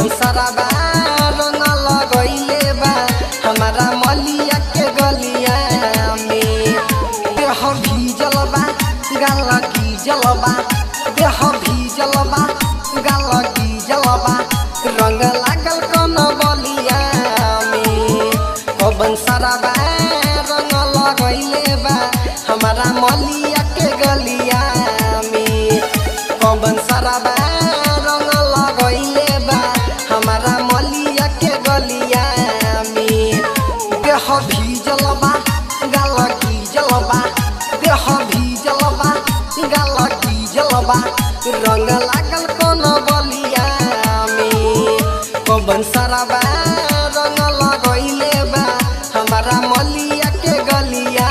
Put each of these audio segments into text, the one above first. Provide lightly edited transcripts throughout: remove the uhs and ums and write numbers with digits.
पवन सरबा रंग लगैले बा हमारा मलिया के गलिया में। देह भीजल बा गाल गीजल बा, देह भीजल बा गाल गीजल बा, रंग लागल कौन बलिया में। पवन सरबा रंग लगैले बा हमारा मलिया के गलिया में। पवन सरबा रंग लगैले बा हमारा मलिया के गलिया में। देह भीजल बा गाल गीजल बा, देह भीजल बा गाल गीजल बा, रंग लागल कौन बलिया में। पवन सरबा रंग लगैले बा हमारा मलिया के गलिया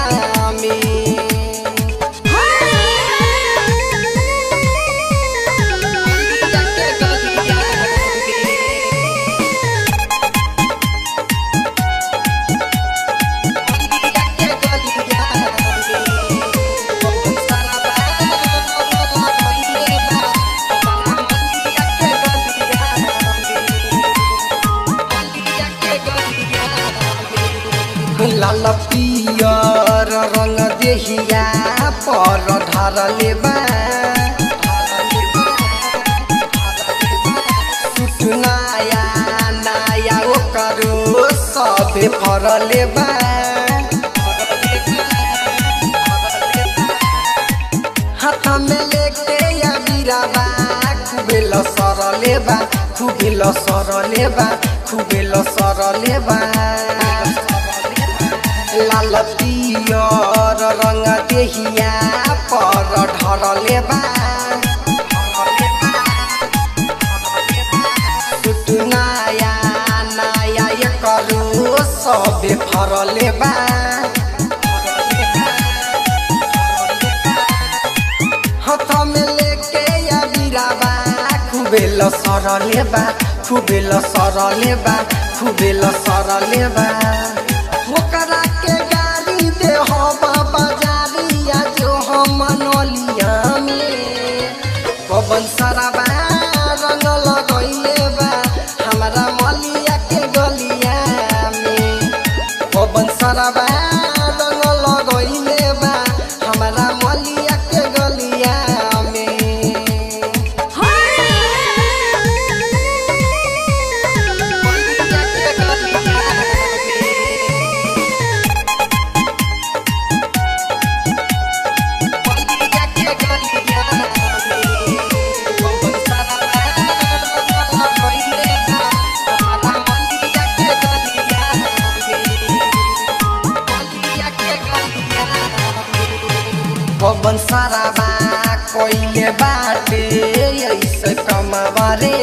में। लाल पियर रंग देहिया पर ढारले बा, सुट नया नया ओकरो सबे फरले बा। हाथ में लेके या बिराबा खूबे लसरले बा, खूबे लसरले बा, खूबे लसरले बा। लाल पियर रंग देहिया पर ढरले बा, सुट नया नया एकरो सबे फरले बा। हाथ में लेके या बिराबा खूबे लसरले बा, खूबे लसरले बा, खूबे लसरले बा। ओकरा के गाड़ी दे हो बाबा जारिया जो हम नलिया में। पवन सरबा रंग लगैले बा हमारा मलिया के गलिया में। पवन सरबा रंग लगैले बा हमारा मलिया के गलिया में। पवन सरबा कोइले बाटे ऐसे कमावारे,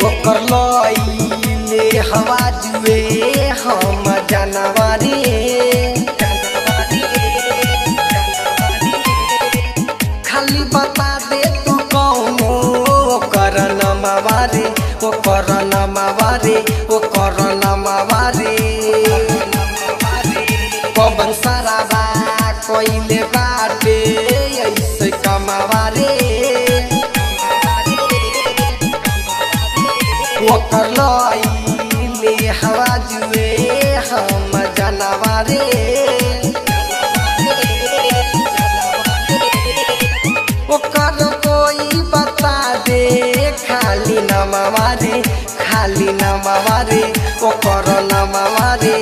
ओकर लइले हवा जुए हम जानवारे। खाली बता दे तू कौनो ओकर नमवारे, ओकर नमवारे, ओकर नमवारे। पवन सरबा कोइले बाटे ऐसे कमावारे, ओकर लइले हवा जुए हम जानवारे। ओकर कोई बता दे खाली नमवारे, खाली नमवारे, ओकर नमवारे।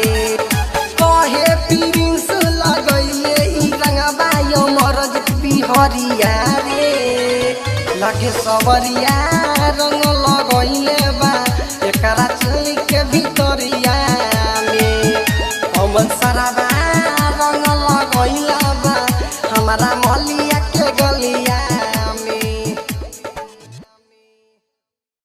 कहे प्रिंस लगैले ई रंगबा यो मरज बिहरिया रे, लगे सबरिया रंग लगैले बा एकरा चल के भितरिया में। पवन सरबा रंग लगैला बा हमारा मलिया